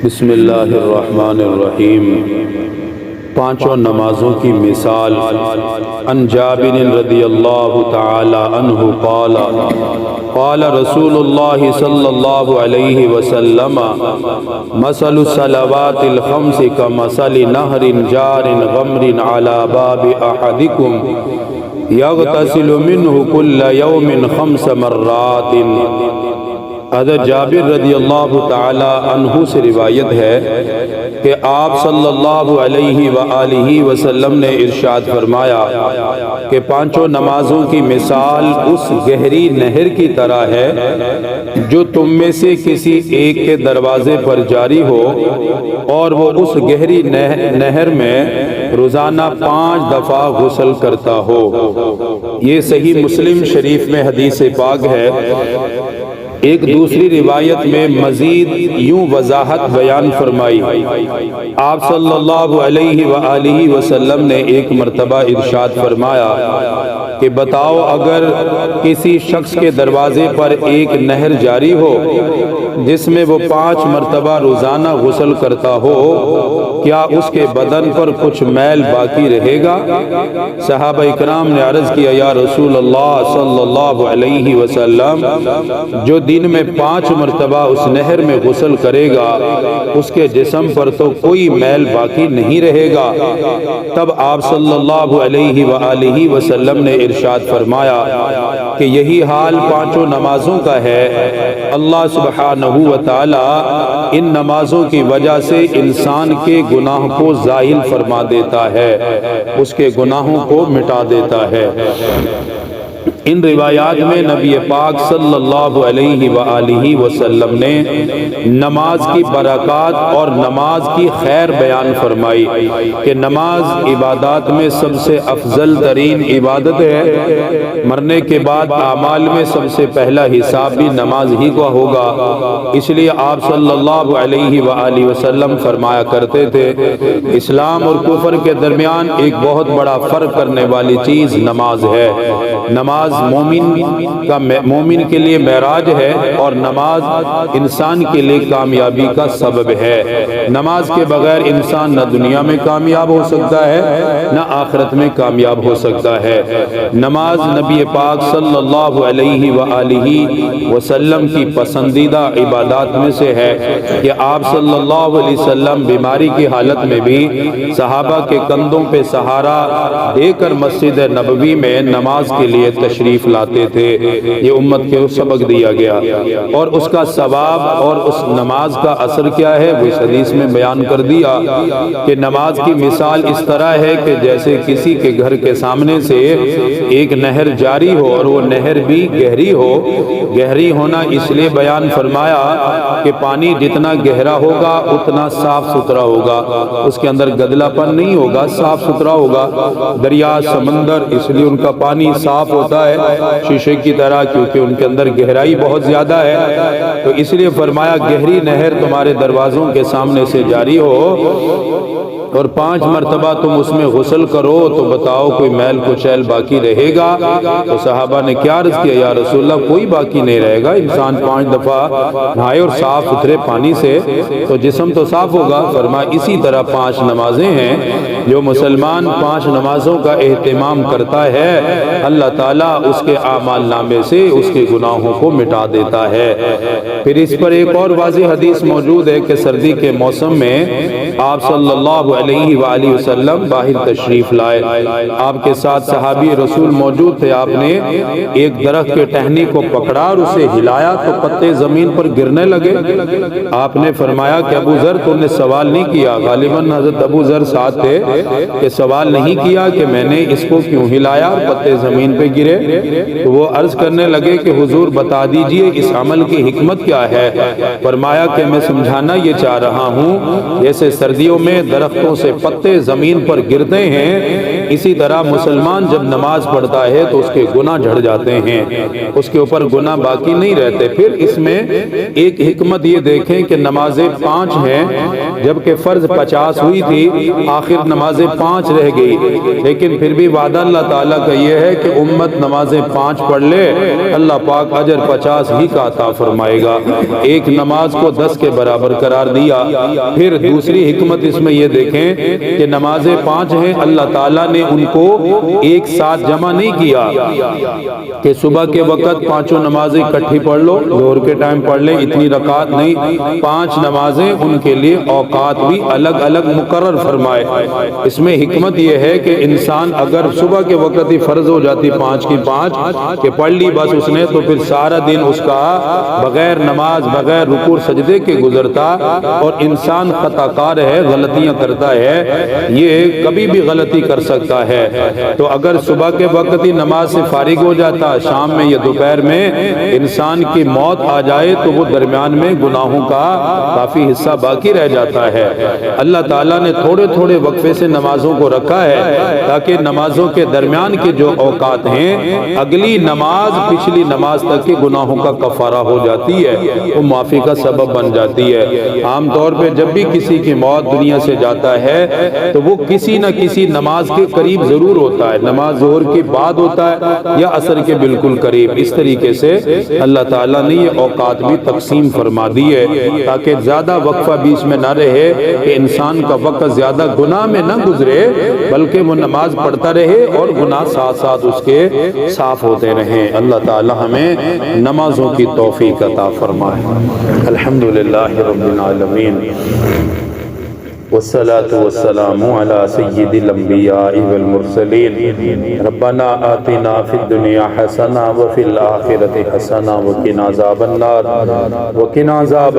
بسم اللہ الرحمن الرحیم۔ پانچوں نمازوں کی مثال۔ عن جابر رضی اللہ تعالی عنہ قال قال رسول اللہ صلی اللہ علیہ وسلم مثل الصلوات الخمس كمثل نهر جار غمر على باب احدكم يغتسل منه كل يوم 5 مرات۔ حضرت جابر رضی اللہ تعالی عنہ سے روایت ہے کہ آپ صلی اللہ علیہ وآلہ وسلم نے ارشاد فرمایا کہ پانچوں نمازوں کی مثال اس گہری نہر کی طرح ہے جو تم میں سے کسی ایک کے دروازے پر جاری ہو اور وہ اس گہری نہر میں روزانہ 5 دفعہ غسل کرتا ہو۔ یہ صحیح مسلم شریف میں حدیث پاک ہے۔ ایک دوسری روایت میں مزید یوں وضاحت بیان فرمائی۔ آپ صلی اللہ علیہ وآلہ وسلم نے ایک مرتبہ ارشاد فرمایا کہ بتاؤ اگر کسی شخص کے دروازے پر ایک نہر جاری ہو جس میں وہ 5 مرتبہ روزانہ غسل کرتا ہو، کیا اس کے بدن پر کچھ میل باقی رہے گا؟ صحابہ اکرام نے عرض کیا یا رسول اللہ صلی اللہ علیہ وسلم، جو دن میں 5 مرتبہ اس نہر میں غسل کرے گا اس کے جسم پر تو کوئی میل باقی نہیں رہے گا۔ تب آپ صلی اللہ علیہ وآلہ وسلم نے ارشاد فرمایا کہ یہی حال پانچوں نمازوں کا ہے۔ اللہ سبحانہ و تعالی ان نمازوں کی وجہ سے انسان کے گناہ کو زائل فرما دیتا ہے، اس کے گناہوں کو مٹا دیتا ہے۔ ان روایات میں نبی پاک صلی اللہ علیہ وآلہ وسلم نے نماز کی برکات اور نماز کی خیر بیان فرمائی کہ نماز عبادات میں سب سے افضل ترین عبادت ہے۔ مرنے کے بعد اعمال میں سب سے پہلا حساب بھی نماز ہی کا ہوگا۔ اس لیے آپ صلی اللہ علیہ وآلہ وسلم فرمایا کرتے تھے اسلام اور کفر کے درمیان ایک بہت بڑا فرق کرنے والی چیز نماز ہے۔ نماز مومن کے لیے معراج ہے اور نماز انسان کے لیے کامیابی کا سبب ہے۔ نماز کے بغیر انسان نہ دنیا میں کامیاب ہو سکتا ہے نہ آخرت میں کامیاب ہو سکتا ہے۔ نماز نبی پاک صلی اللہ علیہ وآلہ وسلم کی پسندیدہ عبادات میں سے ہے کہ آپ صلی اللہ علیہ وسلم بیماری کی حالت میں بھی صحابہ کے کندھوں پہ سہارا دے کر مسجد نبوی میں نماز کے لیے تشریف لاتے تھے۔ یہ امت کو سبق دیا گیا اور اس کا ثواب اور اس نماز کا اثر کیا ہے وہ اس حدیث میں بیان کر دیا کہ نماز کی مثال اس طرح ہے کہ جیسے کسی کے گھر کے سامنے سے ایک نہر جاری ہو اور وہ نہر بھی گہری ہو۔ گہری ہونا اس لیے بیان فرمایا کہ پانی جتنا گہرا ہوگا اتنا صاف ستھرا ہوگا، اس کے اندر گدلا پن نہیں ہوگا، صاف ستھرا ہوگا۔ دریا، سمندر، اس لیے ان کا پانی صاف ہوتا ہے شیشے کی طرح کیونکہ ان کے اندر گہرائی بہت زیادہ ہے۔ تو اس لیے فرمایا گہری نہر تمہارے دروازوں کے سامنے سے جاری ہو اور 5 مرتبہ تم اس میں غسل کرو تو بتاؤ کوئی میل کچیل باقی رہے گا؟ تو صحابہ نے کیا عرض کیا یا رسول اللہ کوئی باقی نہیں رہے گا۔ انسان 5 دفعہ نہائے اور صاف ستھرے پانی سے تو جسم تو صاف ہوگا۔ فرمایا اسی طرح 5 نمازیں ہیں، جو مسلمان 5 نمازوں کا اہتمام کرتا ہے اللہ تعالیٰ اس کے اعمال نامے سے اس کے گناہوں کو مٹا دیتا ہے۔ پھر اس پر ایک اور واضح حدیث موجود ہے کہ سردی کے موسم میں آپ صلی اللہ علیہ وآلہ وسلم باہر تشریف لائے، آپ کے ساتھ صحابی رسول موجود تھے۔ آپ نے ایک درخت کے ٹہنی کو پکڑا اور اسے ہلایا تو پتے زمین پر گرنے لگے۔ آپ نے فرمایا کہ ابو ذر تم نے سوال نہیں کیا؟ غالباً حضرت ابو ذر ساتھ تھے کہ سوال نہیں کیا کہ میں نے اس کو کیوں ہلایا اور پتے زمین پہ گرے؟ تو وہ عرض کرنے لگے کہ حضور بتا دیجئے اس عمل کی حکمت کیا ہے؟ فرمایا کہ میں سمجھانا یہ چاہ رہا ہوں جیسے سردیوں میں درختوں سے پتے زمین پر گرتے ہیں، اسی طرح مسلمان جب نماز پڑھتا ہے تو اس کے گناہ جھڑ جاتے ہیں، اس کے اوپر گناہ باقی نہیں رہتے۔ پھر اس میں ایک حکمت یہ دیکھیں کہ نمازیں 5 ہیں جبکہ فرض 50 ہوئی تھی، آخر نمازیں 5 رہ گئی، لیکن پھر بھی وعدہ اللہ تعالیٰ کا یہ ہے کہ امت نمازیں 5 پڑھ لے، اللہ پاک اجر 50 ہی کا عطا فرمائے گا۔ ایک نماز کو 10 کے برابر قرار دیا۔ پھر دوسری حکمت اس میں یہ دیکھیں کہ نمازیں 5 ہیں، اللہ تعالیٰ نے ان کو ایک ساتھ جمع نہیں کیا کہ صبح کے وقت 5 نمازیں اکٹھی پڑھ لو، ظہر کے ٹائم پڑھ لیں، اتنی رکعت نہیں، 5 نمازیں ان کے لیے اوقات بھی الگ الگ مقرر فرمائے۔ اس میں حکمت یہ ہے کہ انسان اگر صبح کے وقت ہی فرض ہو جاتی 5 کی 5 کہ پڑھ لی بس اس نے، تو پھر سارا دن اس کا بغیر نماز بغیر رکوع سجدے کے گزرتا، اور انسان خطا کار ہے، غلطیاں کرتا ہے، یہ کبھی بھی غلطی کر سکتا ہے۔ تو اگر صبح کے وقت ہی نماز سے فارغ ہو جاتا، شام میں یا دوپہر میں انسان کی موت آ جائے تو وہ درمیان میں گناہوں کا کافی حصہ باقی رہ جاتا ہے۔ اللہ تعالیٰ نے تھوڑے تھوڑے وقفے سے نمازوں کو رکھا ہے تاکہ نمازوں کے درمیان کے جو اوقات ہیں، اگلی نماز پچھلی نماز تک کے گناہوں کا کفارہ ہو جاتی ہے، وہ معافی کا سبب بن جاتی ہے۔ عام طور پہ جب بھی کسی کی موت دنیا سے جاتا ہے تو وہ کسی نہ کسی نماز کے قریب ضرور ہوتا ہے، نماز ظہر کے بعد ہوتا ہے یا عصر کے بالکل قریب۔ اس طریقے سے اللہ تعالیٰ نے یہ اوقات بھی تقسیم فرما دی ہے تاکہ زیادہ وقفہ بیچ میں نہ رہے کہ انسان کا وقت زیادہ گناہ میں نہ گزرے، بلکہ وہ نماز پڑھتا رہے اور گناہ ساتھ ساتھ اس کے صاف ہوتے رہیں۔ اللہ تعالیٰ ہمیں نمازوں کی توفیق عطا فرمائے۔ الحمدللہ رب العالمین، والصلاة والسلام على سید الانبیاء والمرسلین، ربنا آتنا فی الدنیا حسنہ وفی الآخرۃ حسنہ وقنا عذاب النار وقنا عذاب